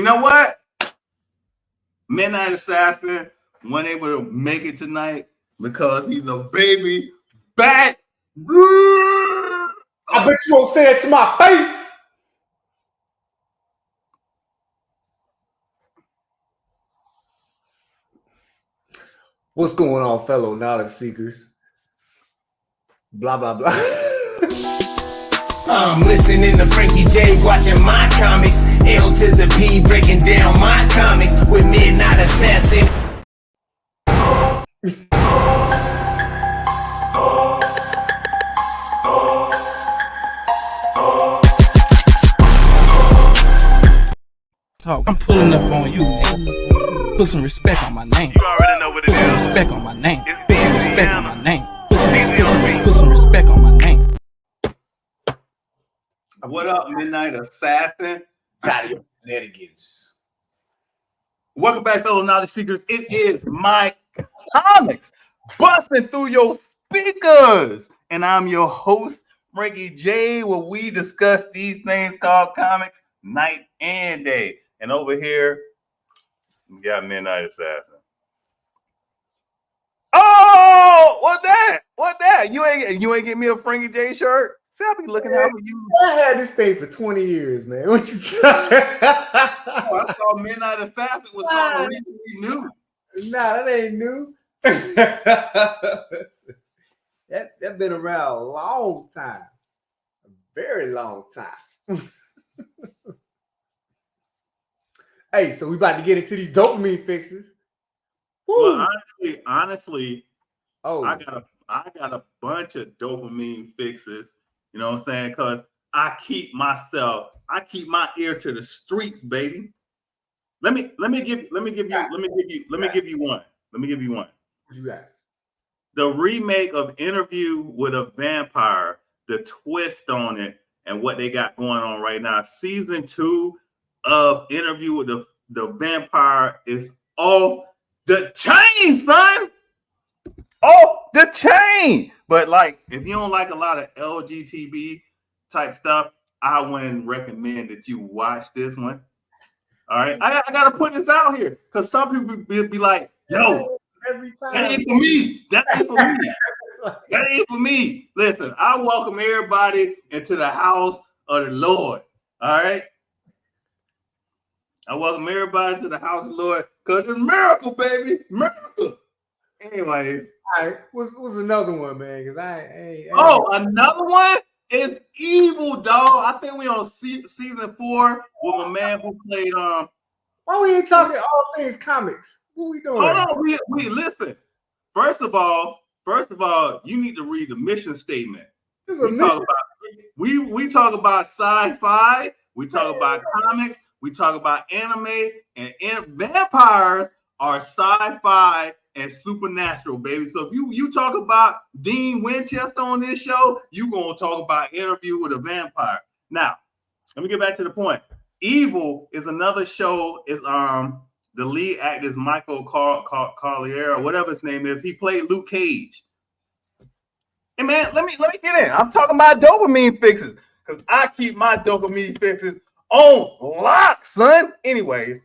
You know what? Midnight Assassin wasn't able to make it tonight because he's a baby back. I bet you won't say it to my face. What's going on, fellow knowledge seekers? Blah, blah, blah. I'm listening to Frankie J, watching my comics. L to the P, breaking down my comics with Midnight Assassin. Talk. I'm pulling up on you, nigga. Put some respect on my name. You already know what it Put some is. respect on my name. It's Put some respect on my Indiana. name. Put some respect on my name. What up, Midnight Assassin? Tired of your shenanigans. Welcome back, fellow knowledge seekers. It is my comics busting through your speakers. And I'm your host, Frankie J, where we discuss these things called comics night and day. And over here, we got Midnight Assassin. Oh, what that? What that? You ain't get me a Frankie J shirt? See, I be looking out for you. I had this thing for 20 years, man. What you say? Oh, I thought Midnight Assassin was something recently new. Nah, that ain't new. that been around a long time. A very long time. Hey, so we about to get into these dopamine fixes. Woo! Well, honestly, Oh, I got a bunch of dopamine fixes. You know what I'm saying? Because I keep my ear to the streets, baby. Let me give you one. what you got? The remake of Interview with a Vampire, the twist on it, and what they got going on right now. Season 2 of Interview with the Vampire is off the chain, son. Off the chain. But like, if you don't like a lot of LGTB type stuff, I wouldn't recommend that you watch this one. All right, I gotta put this out here because some people be like, "Yo, Every time. that ain't for me. That ain't for me. That ain't for me." Listen, I welcome everybody into the house of the Lord. All right, I welcome everybody to the house of the Lord because it's miracle, baby, miracle. Anyways. All right, what's another one, man? Because I Oh, another one is Evil, dog. I think we on season 4 with a man who played why we ain't talking all things comics? What we doing? Hold on, we listen. First of all, you need to read the mission statement. This is a mission. We talk about sci-fi, we talk about comics, we talk about anime, and vampires are sci-fi and supernatural, baby. So if you talk about Dean Winchester on this show, you gonna talk about Interview with a Vampire. Now, let me get back to the point. Evil is another show. Is the lead actor is Michael Collier or whatever his name is. He played Luke Cage. Hey man, let me get in. I'm talking about dopamine fixes because I keep my dopamine fixes on lock, son. Anyways.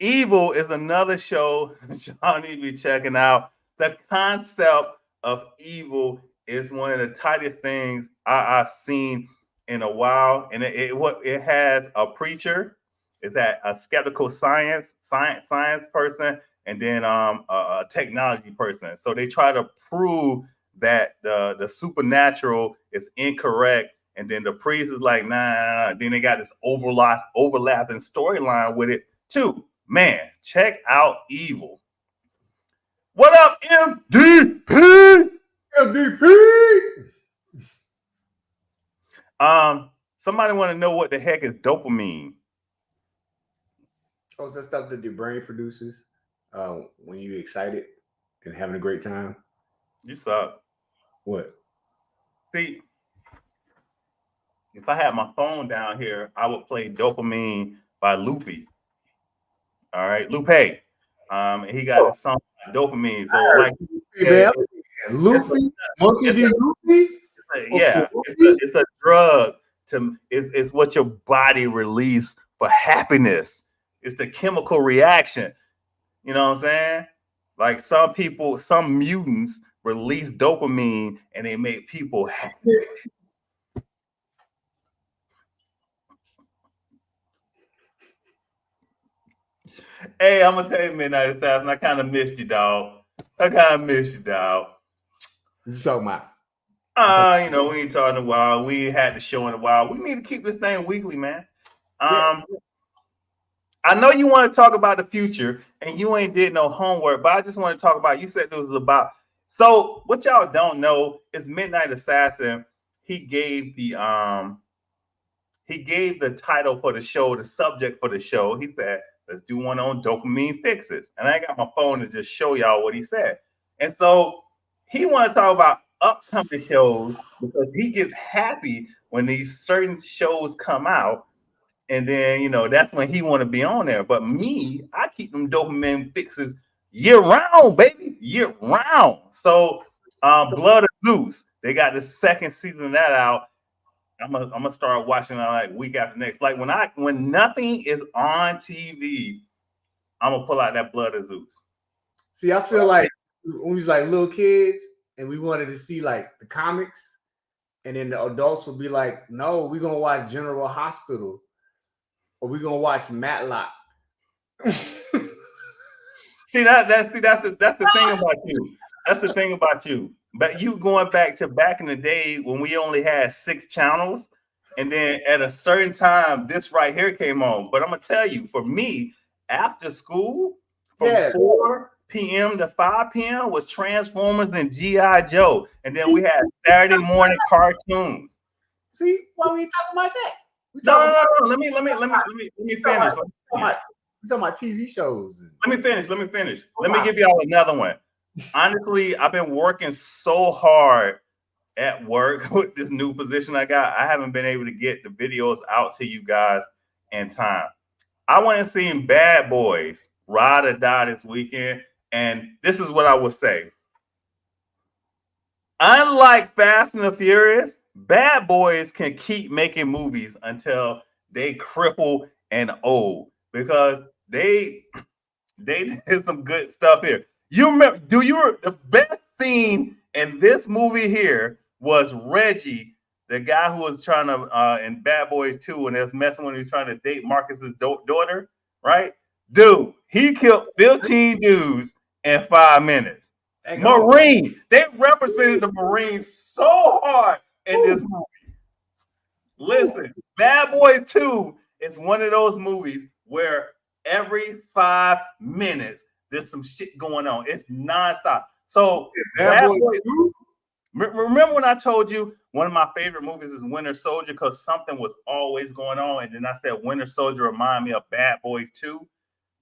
Evil is another show y'all need to be checking out. The concept of Evil is one of the tightest things I've seen in a while. And it has a preacher, is that a skeptical science person, and then a technology person. So they try to prove that the supernatural is incorrect. And then the priest is like, nah. Then they got this overlapping storyline with it too. Man, check out Evil. What up, MDP? MDP. Somebody want to know what the heck is dopamine? Oh, it's that stuff that your brain produces when you're excited and having a great time. You suck. What? See, if I had my phone down here, I would play Dopamine by Lupe. All right, Lupe. And he got a song Dopamine. So like, Luffy, Monkey D. Luffy. yeah, it's a drug is what your body release for happiness. It's the chemical reaction. You know what I'm saying? Like some people, some mutants release dopamine and they make people happy. Hey, I'm gonna tell you, Midnight Assassin, I kind of missed you, dog. I kind of missed you, dog. What you talking about? We ain't talking in a while. We ain't had the show in a while. We need to keep this thing weekly, man. Yeah. I know you want to talk about the future and you ain't did no homework, but I just want to talk about, you said it was about. So what y'all don't know is Midnight Assassin, he gave the title for the show, the subject for the show. He said, let's do one on dopamine fixes. And I got my phone to just show y'all what he said. And so he want to talk about upcoming shows because he gets happy when these certain shows come out. And then, that's when he want to be on there. But me, I keep them dopamine fixes year round, baby, year round. So Blood of Zeus, they got the second season of that out. I'm gonna start watching it like week after next. Like when nothing is on TV, I'm gonna pull out that Blood of Zeus. See, I feel like when we was like little kids and we wanted to see like the comics, and then the adults would be like, "No, we're gonna watch General Hospital, or we're gonna watch Matlock." See that's the thing about you. That's the thing about you. But you going back in the day when we only had 6 channels, and then at a certain time, this right here came on. But I'm gonna tell you, for me, after school, from 4 p.m. to 5 p.m. was Transformers and G.I. Joe, and then we had Saturday morning cartoons. See, why we ain't talking about that? No. Let me finish. We're talking about TV shows. Let me finish. Let me give y'all another one. Honestly, I've been working so hard at work with this new position I got. I haven't been able to get the videos out to you guys in time. I want to see Bad Boys ride or die this weekend. And this is what I would say. Unlike Fast and the Furious, Bad Boys can keep making movies until they cripple and old, because they did some good stuff here. You remember? The best scene in this movie here was Reggie, the guy who was trying to in Bad Boys 2, and was messing when he was trying to date Marcus's daughter, right? Dude, he killed 15 dudes in 5 minutes. Marine, they represented the Marines so hard in this movie. Listen, Bad Boys 2 is one of those movies where every 5 minutes there's some shit going on. It's nonstop. So Bad Boys 2. Remember when I told you one of my favorite movies is Winter Soldier, because something was always going on, and then I said Winter Soldier reminded me of Bad Boys 2,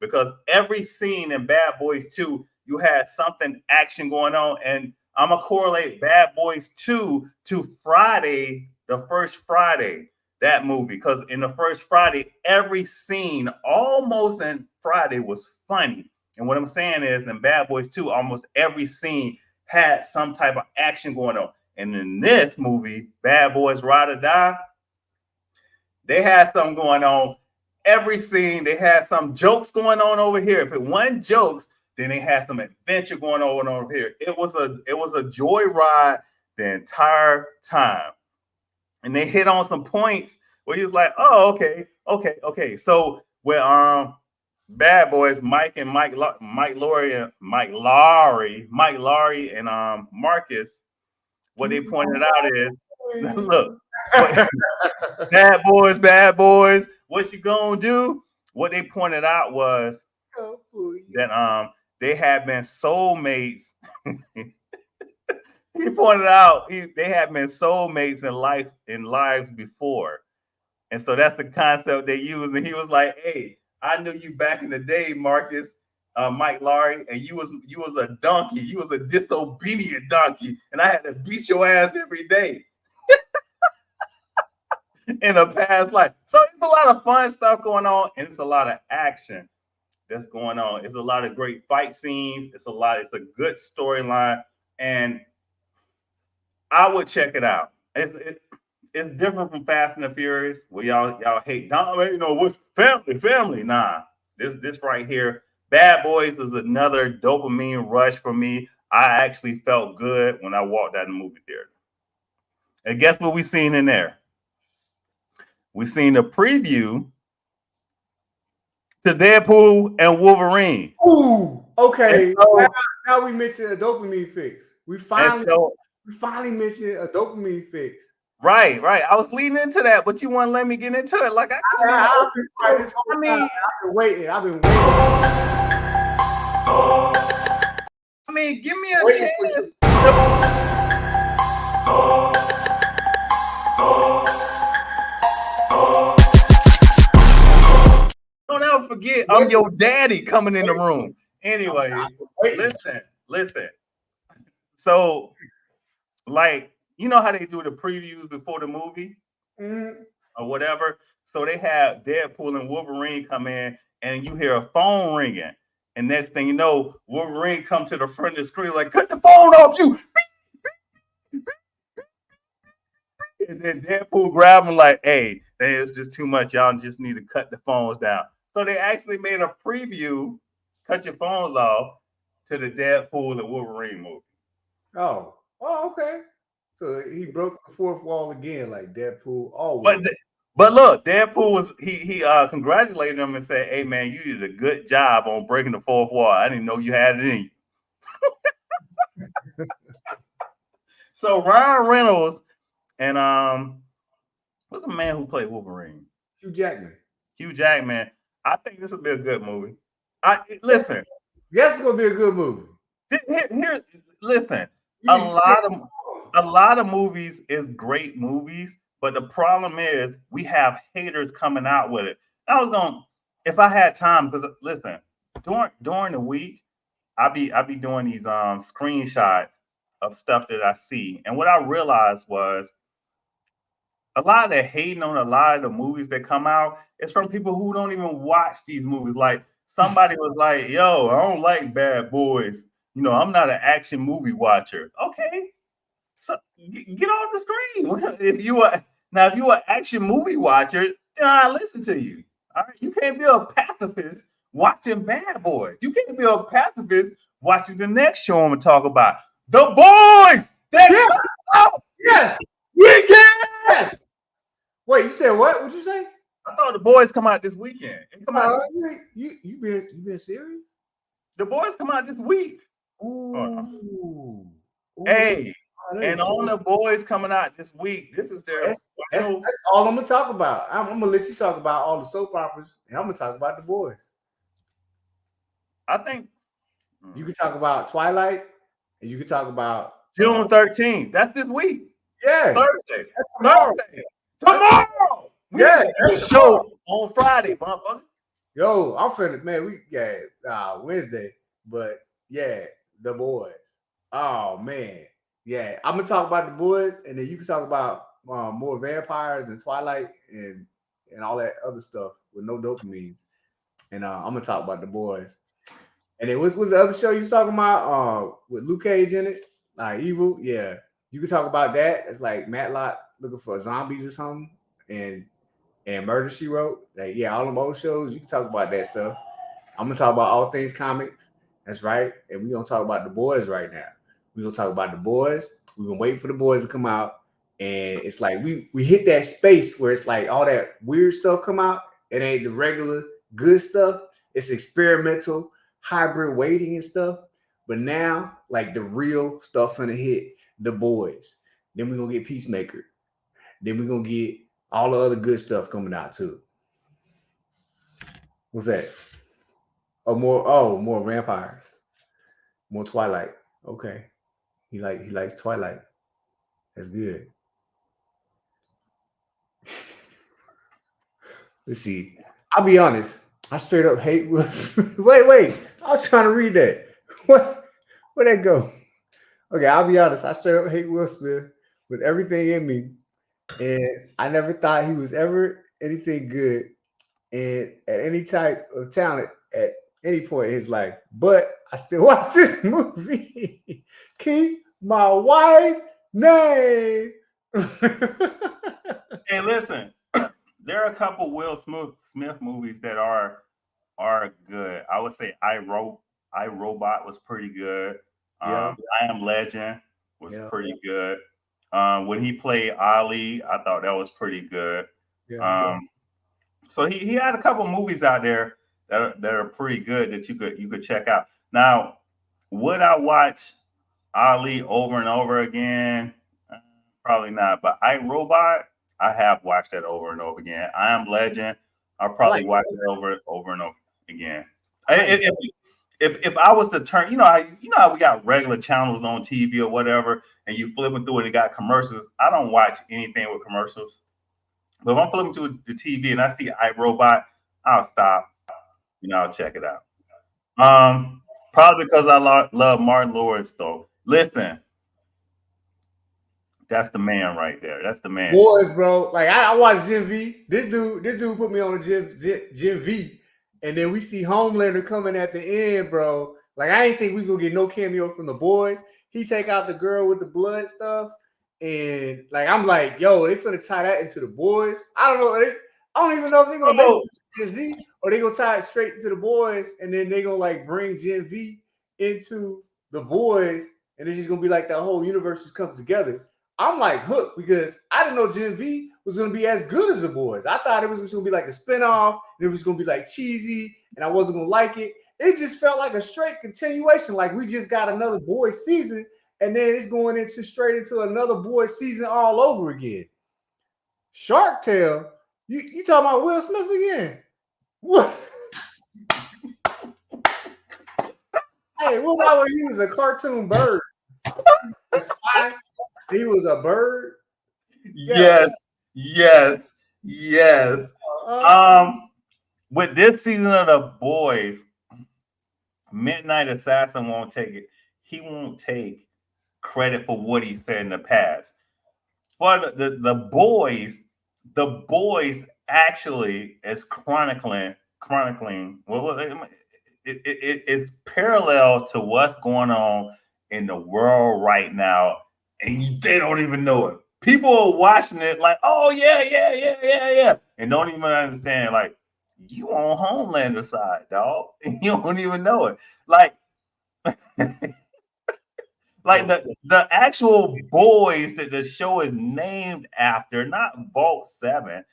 because every scene in Bad Boys 2 you had something action going on. And I'm gonna correlate Bad Boys 2 to Friday, the first Friday, that movie, because in the first Friday, every scene almost in Friday was funny. And what I'm saying is, in Bad Boys 2, almost every scene had some type of action going on. And in this movie, Bad Boys Ride or Die, they had something going on. Every scene, they had some jokes going on over here. If it wasn't jokes, then they had some adventure going on over here. It was a joyride the entire time. And they hit on some points where he was like, oh, okay. So with Bad Boys, Mike Laurie and Marcus, what they pointed out is, look, Bad Boys, what you gonna do? What they pointed out was that they had been soulmates. He pointed out they had been soulmates in lives before. And so that's the concept they used. And he was like, hey, I knew you back in the day, Marcus, Mike Laurie, and you was a donkey. You was a disobedient donkey, and I had to beat your ass every day in a past life. So it's a lot of fun stuff going on, and it's a lot of action that's going on. It's a lot of great fight scenes. It's a good storyline, and I would check it out. It's it's different from Fast and the Furious, where y'all hate Dom. You know what's family? Nah, this right here, Bad Boys is another dopamine rush for me. I actually felt good when I walked out of the movie theater. And guess what we seen in there? We seen a preview to Deadpool and Wolverine. Ooh, okay. So, now we mentioned a dopamine fix. We finally mentioned a dopamine fix. Right. I was leading into that, but you want to let me get into it. Like I've been waiting. I've been waiting. I mean, give me a chance. Don't ever forget, I'm your daddy coming in the room. Anyway, listen. So, like, you know how they do the previews before the movie or whatever? So they have Deadpool and Wolverine come in, and you hear a phone ringing. And next thing you know, Wolverine come to the front of the screen like, cut the phone off, you. And then Deadpool grab him like, hey, it's just too much. Y'all just need to cut the phones down. So they actually made a preview, cut your phones off, to the Deadpool and Wolverine movie. Oh, okay. So he broke the fourth wall again, like Deadpool always. But look, Deadpool was he congratulated him and said, "Hey man, you did a good job on breaking the fourth wall. I didn't know you had it in you." So Ryan Reynolds and what's the man who played Wolverine? Hugh Jackman. I think this will be a good movie. Listen. Yes, it's gonna be a good movie. Listen. A lot of movies is great movies, but the problem is we have haters coming out with it. If I had time, because listen, during the week, I be doing these screenshots of stuff that I see, and what I realized was a lot of the hating on a lot of the movies that come out is from people who don't even watch these movies. Like somebody was like, "Yo, I don't like Bad Boys. You know, I'm not an action movie watcher." Okay. So get off the screen. If you are an action movie watcher, then I listen to you. All right, you can't be a pacifist watching Bad Boys. You can't be a pacifist watching the next show I'm gonna talk about, The Boys. Yes, weekend. Wait, you said what? What'd you say? I thought The Boys come out this weekend. You been serious? The Boys come out this week. Ooh. Hey. And on The Boys coming out this week, this is their. That's all I'm gonna talk about. I'm gonna let you talk about all the soap operas, and I'm gonna talk about The Boys. I think you can talk about Twilight, and you can talk about June 13th. That's this week. Yeah, Thursday. That's tomorrow. Tomorrow. Yeah, show on Friday, motherfucker. Yo, I'm finna, man. Wednesday, but yeah, The Boys. Oh man. Yeah, I'm gonna talk about The Boys, and then you can talk about more vampires and Twilight and all that other stuff with no dopamines. And I'm gonna talk about The Boys. And then what's the other show you was talking about? With Luke Cage in it, like Evil. Yeah, you can talk about that. It's like Matlock looking for zombies or something, and Murder She Wrote. Like all them old shows. You can talk about that stuff. I'm gonna talk about all things comics. That's right. And we're gonna talk about The Boys right now. We're gonna talk about The Boys. We've been waiting for The Boys to come out, and it's like we hit that space where it's like all that weird stuff come out. It ain't the regular good stuff. It's experimental, hybrid waiting and stuff. But now, like the real stuff gonna hit. The Boys. Then we're gonna get Peacemaker. Then we're gonna get all the other good stuff coming out too. What's that? More vampires, more Twilight. Okay. He likes Twilight. That's good. Let's see. I'll be honest. I straight up hate Will Smith. Wait. I was trying to read that. Where'd that go? Okay, I'll be honest. I straight up hate Will Smith with everything in me. And I never thought he was ever anything good and at any type of talent at any point in his life. But I still watch this movie. Keep my wife's name. Hey, listen, there are a couple Will Smith movies that are good. I would say I Robot was pretty good. Yeah, I Am Legend was yeah, pretty good. When he played Ali, I thought that was pretty good. yeah. Um, so he had a couple movies out there that are pretty good that you could check out. Now, would I watch Ali over and over again? Uh, Probably not. But I Robot, I have watched that over and over again. I Am Legend, I'll I probably like, watch it over and over again. I like. If I was to turn, how we got regular channels on TV or whatever, and you flipping through and it got commercials. I don't watch anything with commercials. But if I'm flipping through the TV and I see iRobot, I'll stop. I'll check it out. Probably because I love Martin Lawrence though. Listen, that's the man right there. That's the man. Boys, bro. Like I watched Gen V. This dude put me on a Gen V, and then we see Homelander coming at the end, bro. Like I didn't think we was gonna get no cameo from the boys. He take out the girl with the blood stuff, and like I'm like, yo, they finna tie that into the boys. I don't know. I don't even know if they're gonna make it Gen Z or they gonna tie it straight into the boys, and then they gonna like bring Gen V into the boys, and it's just gonna be like that whole universe just comes together. I'm like hooked because I didn't know Gen V was going to be as good as the boys. I thought it was going to be like a spinoff, and it was going to be like cheesy, and I wasn't going to like it. It just felt like a straight continuation. Like we just got another boys season, and then it's going into straight into another boys season all over again. Shark Tale, you talking about Will Smith again? What? Hey, what about when he was a cartoon bird? A spy? He was a bird. Yes, yes, yes. With this season of The Boys, Midnight Assassin won't take it. He won't take credit for what he said in the past. But the boys actually is chronicling. Well, it's parallel to what's going on in the world right now, and they don't even know it. People are watching it like, oh yeah, and don't even understand. Like, you on Homelander side, dog, and you don't even know it. Like, like the actual boys that the show is named after, not Vault 7.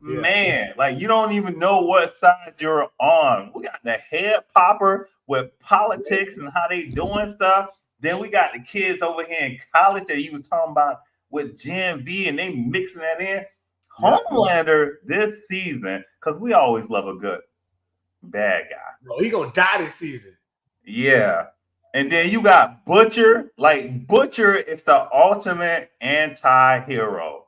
Yeah. Man, like you don't even know what side you're on. We got the head popper with politics and how they doing stuff. Then we got the kids over here in college that he was talking about with Gen V, and they mixing that in. Homelander this season, because we always love a good bad guy. Bro, he gonna die this season. Yeah. And then you got Butcher. Like Butcher is the ultimate anti-hero.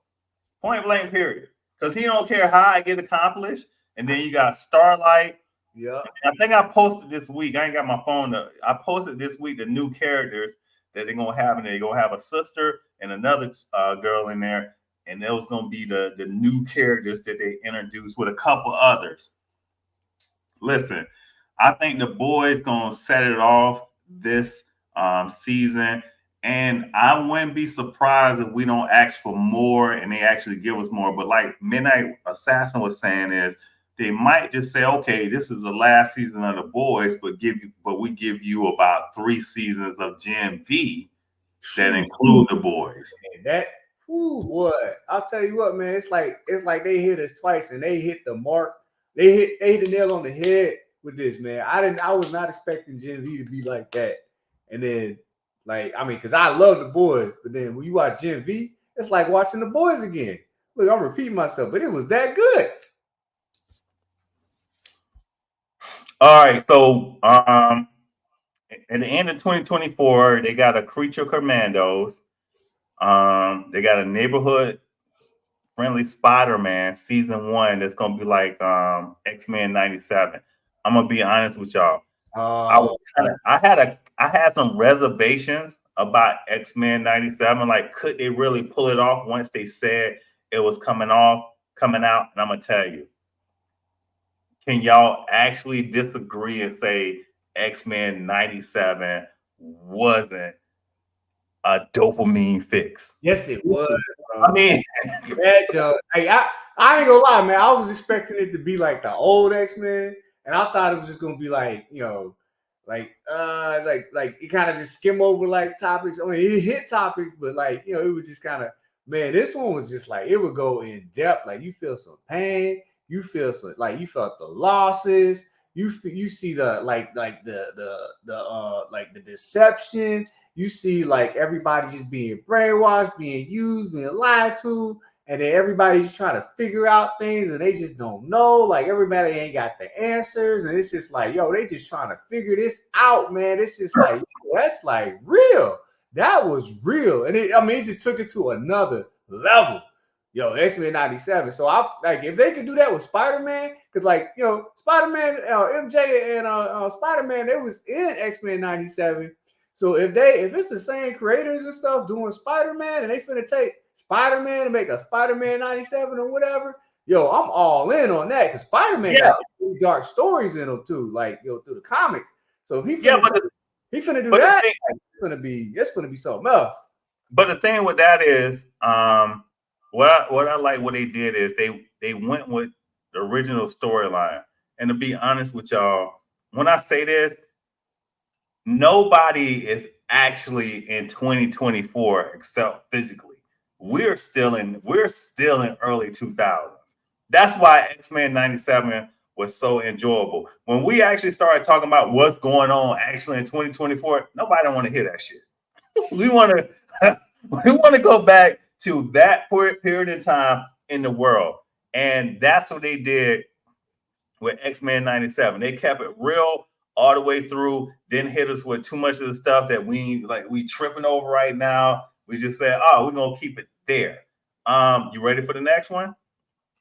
Point blank, period. Because he don't care how I get accomplished. And then you got Starlight. Yeah. I think I posted this week. I ain't got my phone up. I posted this week the new characters that they're gonna have, and they're gonna have a sister and another girl in there. And those gonna be the new characters that they introduced with a couple others. Listen, I think the boys gonna set it off this season, and I wouldn't be surprised if we don't ask for more and they actually give us more. But like Midnight Assassin was saying, is they might just say, okay, this is the last season of the boys, but we give you about 3 seasons of Gen V that include the boys. That boy, I'll tell you what, man, it's like they hit us twice and they hit the mark. They hit the nail on the head with this, man. I was not expecting Gen V to be like that. And then, because I love the boys, but then when you watch Gen V, it's like watching the boys again. Look, I'm repeating myself, but it was that good. All right, so at the end of 2024, they got a Creature Commandos. They got a neighborhood friendly Spider-Man season 1 that's gonna be like X-Men 97. I'm gonna be honest with y'all. I had some reservations about X-Men 97. Like, could they really pull it off once they said it was coming out? And I'm gonna tell you, can y'all actually disagree and say X-Men 97 wasn't a dopamine fix? Yes, it was. I mean, that joke. Like, I ain't gonna lie, man. I was expecting it to be like the old X-Men, and I thought it was just gonna be like, like it kind of just skim over like topics. I mean, it hit topics, but like, it was just kind of, man, this one was just like, it would go in depth. Like, you feel some pain, you feel some, like, you felt the losses, you see the like the deception, you see like everybody just being brainwashed, being used, being lied to, and then everybody's trying to figure out things and they just don't know. Like, everybody ain't got the answers, and it's just like, they just trying to figure this out, man. It's just like, that's like real. That was real, and it just took it to another level. X-Men 97. So I like, if they could do that with Spider-Man, because like, Spider-Man, MJ and Spider-Man, they was in X-Men 97. So if it's the same creators and stuff doing Spider-Man, and they finna take Spider-Man and make a Spider-Man 97 or whatever, I'm all in on that, because Spider-Man got some really dark stories in them too, like, through the comics. So if he finna do that, it's gonna be something else. But the thing with that is, what I like what they did is they went with the original storyline. And to be honest with y'all, when I say this, nobody is actually in 2024 except physically. We're still in early 2000s. That's why X-Men 97 was so enjoyable. When we actually started talking about what's going on actually in 2024, nobody don't want to hear that shit. We want to go back to that period of time in the world. And that's what they did with X-Men 97. They kept it real all the way through, didn't hit us with too much of the stuff that we tripping over right now. We just said, we're gonna keep it there. You ready for the next one?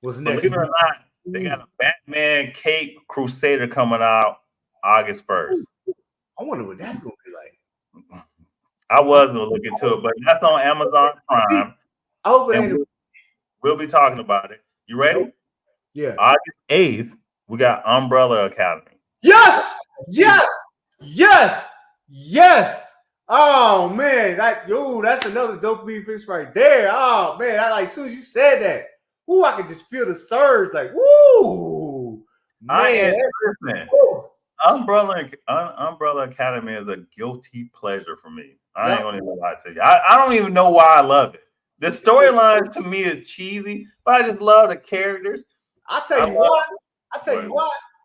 What's the next? Believe it or not, they got a Batman Cape Crusader coming out August 1st. I wonder what that's gonna be like. I was gonna look into it, but that's on Amazon Prime. I hope it ain't. We'll be talking about it. You ready? Yeah. August 8th, we got Umbrella Academy. Yes. Oh man, that's another dopamine fix right there. Oh man, as soon as you said that, I could just feel the surge. Like, man. Umbrella Academy is a guilty pleasure for me. I ain't gonna even lie to you. I don't even know why I love it. The storyline to me is cheesy, but I just love the characters. I'll tell you why.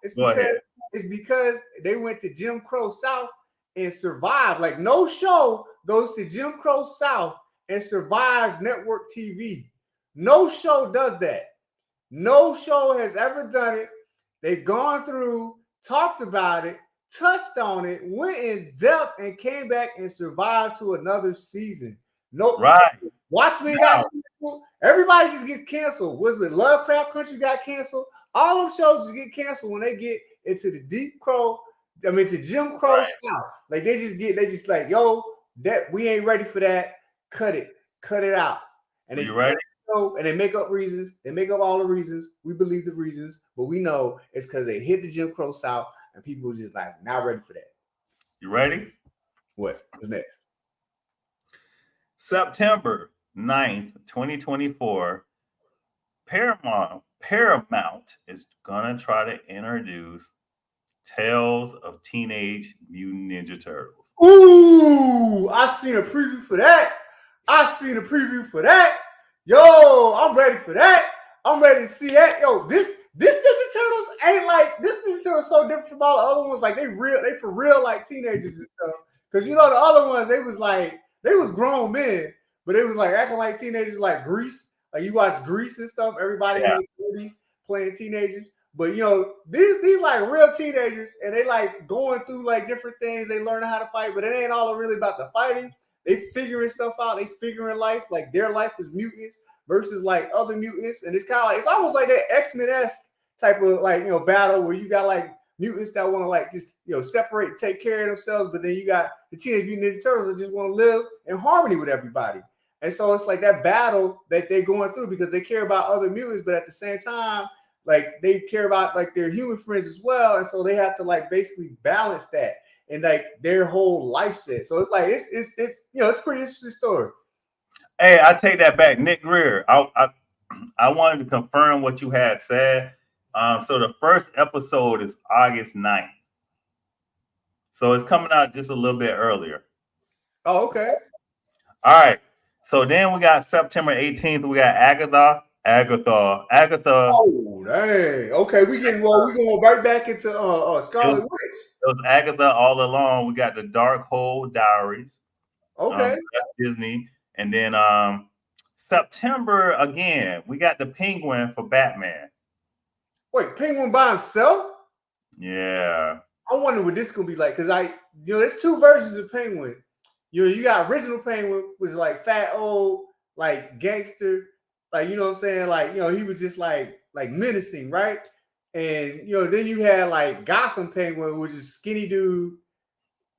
It's because they went to Jim Crow South and survived. Like, no show goes to Jim Crow South and survives network TV. No show does that. No show has ever done it. They've gone through, talked about it, touched on it, went in depth, and came back and survived to another season. Right. Watchmen got canceled. Everybody just gets canceled. Was it Lovecraft Country got canceled? All them shows just get canceled when they get into the to Jim Crow South. Like, they just like, that we ain't ready for that. Cut it out. And you ready? And they make up reasons. They make up all the reasons. We believe the reasons, but we know it's because they hit the Jim Crow South, and people just like, not ready for that. You ready? What's next? September 9th, 2024, Paramount is gonna try to introduce Tales of Teenage Mutant Ninja Turtles. Ooh, I seen a preview for that. Yo, I'm ready for that. I'm ready to see that. Yo, this Ninja Turtles ain't like, this Ninja Turtles so different from all the other ones. Like, they for real like teenagers and stuff. Because the other ones, they was grown men, but they was like acting like teenagers, like Grease. Like, you watch Grease and stuff. Everybody in their 30s playing teenagers. But these like real teenagers, and they like going through like different things. They learn how to fight, but it ain't all really about the fighting. They figuring stuff out. They figuring life. Like, their life is mutants versus like other mutants, and it's kind of like, it's almost like that X-Men-esque type of like battle where you got like mutants that want to like just separate and take care of themselves, but then you got the Teenage Mutant Ninja Turtles that just want to live in harmony with everybody. And so it's like that battle that they're going through because they care about other mutants, but at the same time, like, they care about like their human friends as well, and so they have to like basically balance that and like their whole life set. So it's like it's pretty interesting story. Hey, I take that back. Nick Greer. I wanted to confirm what you had said. So the first episode is August 9th. So it's coming out just a little bit earlier. Oh, okay. All right. So then we got September 18th. We got Agatha. Oh, dang. Okay, we going right back into Scarlet Witch. It was Agatha all along. We got the Dark Hole Diaries. Okay. That's Disney. And then September again, we got the Penguin for Batman. Wait, Penguin by himself? Yeah. I wonder what this gonna be like, because there's two versions of Penguin. You got original Penguin, was like fat old, like gangster, like, you know what I'm saying? Like, he was just like menacing, right? And then you had like Gotham Penguin, which is skinny dude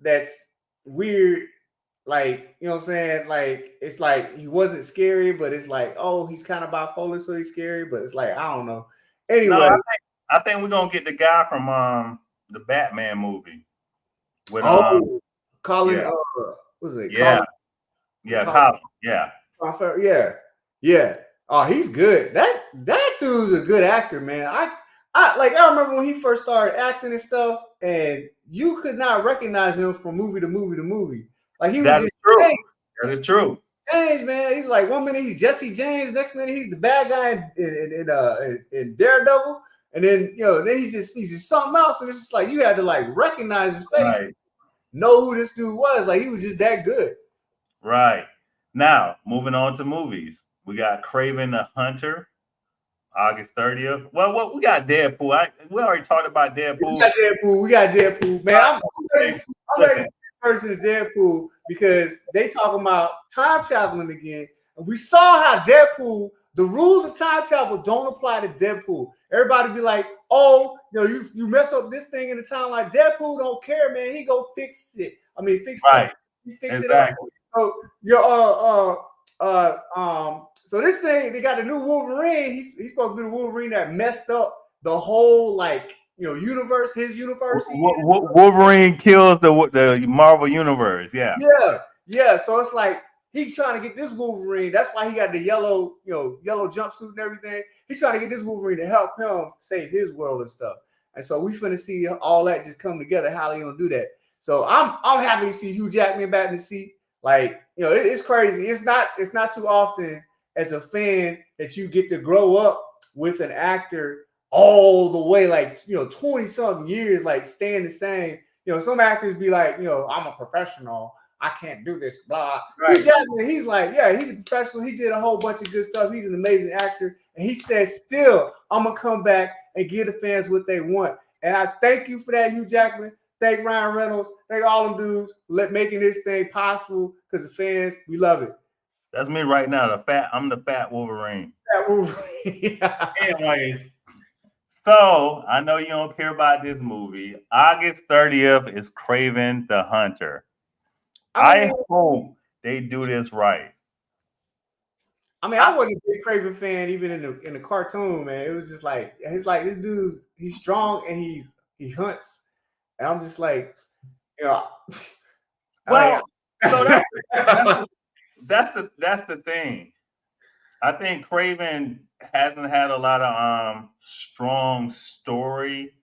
that's weird, like, you know what I'm saying? Like, it's like he wasn't scary, but it's like, oh, he's kind of bipolar, so he's scary, but it's like, I don't know. Anyway, no, I think we're gonna get the guy from the Batman movie with Colin. yeah. What's it? Yeah, Colin. Yeah. Oh, he's good. That dude's a good actor, man. I remember when he first started acting and stuff, and you could not recognize him from movie to movie to movie. Like, he was just true. changed. That is true. Changed, man. He's like, one minute he's Jesse James, next minute he's the bad guy in Daredevil, and then then he's just something else, and it's just like you had to like recognize his face, right. Know who this dude was. Like, he was just that good. Right. Now, moving on to movies. We got Kraven the Hunter, August 30th. Well, we got Deadpool. We already talked about Deadpool. We got Deadpool. Man, I'm ready to see the version of Deadpool, because they talking about time traveling again. And we saw how Deadpool, the rules of time travel don't apply to Deadpool. Everybody be like, oh, you mess up this thing in the time. Like, Deadpool don't care, man. He go fix it. I mean, fix right. He fix exactly. it up. So so this thing, they got the new Wolverine. He's supposed to be the Wolverine that messed up the whole universe, his universe. Wolverine kills the Marvel universe. Yeah. So it's like he's trying to get this Wolverine. That's why he got the yellow jumpsuit and everything. He's trying to get this Wolverine to help him save his world and stuff. And so we finna see all that just come together. How they gonna do that? So I'm happy to see Hugh Jackman back in the seat. Like, it's crazy. It's not too often as a fan that you get to grow up with an actor all the way, like, 20 something years, like, staying the same. Some actors be like, I'm a professional, I can't do this, blah. Right. Hugh Jackman, he's like, yeah, he's a professional. He did a whole bunch of good stuff. He's an amazing actor. And he says, still, I'm going to come back and give the fans what they want. And I thank you for that, Hugh Jackman. Thank Ryan Reynolds. Thank all them dudes for making this thing possible, because the fans, we love it. That's me right now. I'm the fat Wolverine. Yeah. Anyway, so I know you don't care about this movie. August 30th is Kraven the Hunter. I hope they do this right. I mean, I wasn't a big Kraven fan even in the cartoon, man. It was just like, it's like, this dude's, he's strong and he hunts. And I'm just like, well, so that's the thing. I think Kraven hasn't had a lot of strong story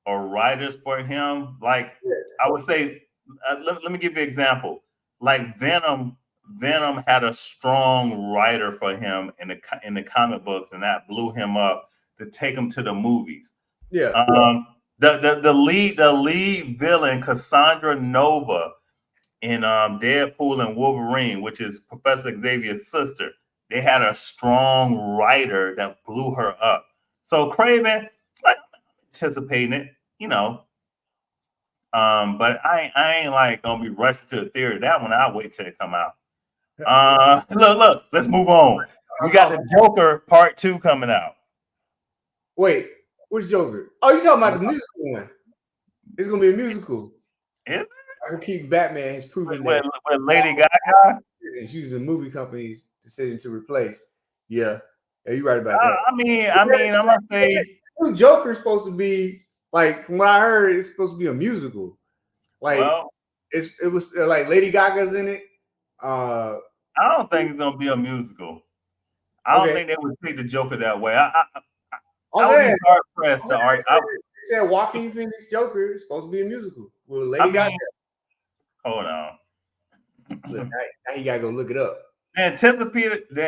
or writers for him. Like, I would say, let me give you an example. Like Venom had a strong writer for him in the comic books, and that blew him up to take him to the movies. Yeah. The lead villain, Cassandra Nova, in Deadpool and Wolverine, which is Professor Xavier's sister, they had a strong writer that blew her up. So Kraven, I'm anticipating it, but I ain't like gonna be rushed to the theater. That one I'll wait till it come out. Look, let's move on. We got the Joker Part 2 coming out. Wait, which Joker? Oh, you talking about the musical one? It's gonna be a musical. Is it? I can keep Batman has proven with that Lady Gaga. It's using the movie company's decision to replace. Yeah, you're right about that. I mean, I'm gonna say Joker's supposed to be, like, from what I heard, it's supposed to be a musical. Like, it was like Lady Gaga's in it. I I don't think it's gonna be a musical. I don't Okay. think they would take the Joker that way. I Oh, would be man. hard pressed to They argue. said Joaquin Phoenix Joker is supposed to be a musical. Well, Lady I mean, Gaga. Hold on. Look, now you gotta go look it up. The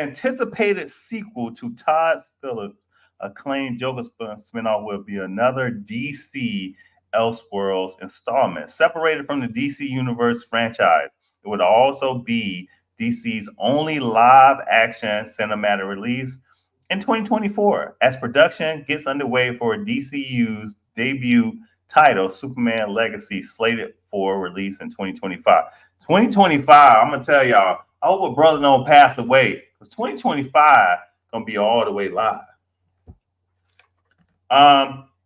anticipated sequel to Todd Phillips' acclaimed Joker spinoff will be another DC Elseworlds installment, separated from the DC Universe franchise. It would also be DC's only live-action cinematic release in 2024, as production gets underway for DCU's debut title, Superman Legacy, slated for release in 2025. 2025, I'm gonna tell y'all, I hope a brother don't pass away, because 2025 gonna be all the way live.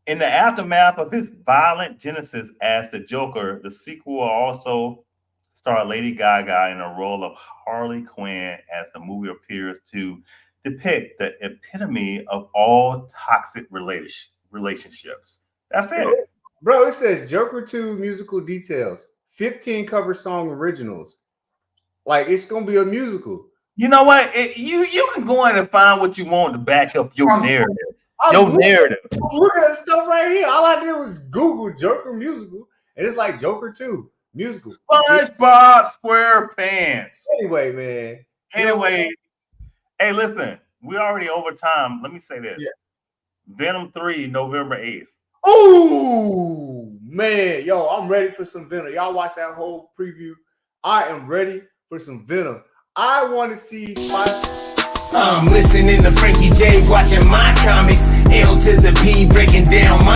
In the aftermath of his violent genesis as the Joker, the sequel will also star Lady Gaga in a role of Harley Quinn, as the movie appears to depict the epitome of all toxic relationships. That's it. Bro, it says Joker 2 musical details, 15 cover song originals. Like, it's gonna be a musical. You know what? You can go in and find what you want to back up your narrative. I'm looking at stuff right here. All I did was Google Joker musical, and it's like Joker 2 musical. SpongeBob SquarePants. Anyway, man. Anyway, hey, listen, we're already over time. Let me say this. Yeah. Venom 3, November 8th. Oh, man. Yo, I'm ready for some Venom. Y'all watch that whole preview. I am ready for some Venom. I want to see I'm listening to Frankie J, watching my comics. L to the P, breaking down my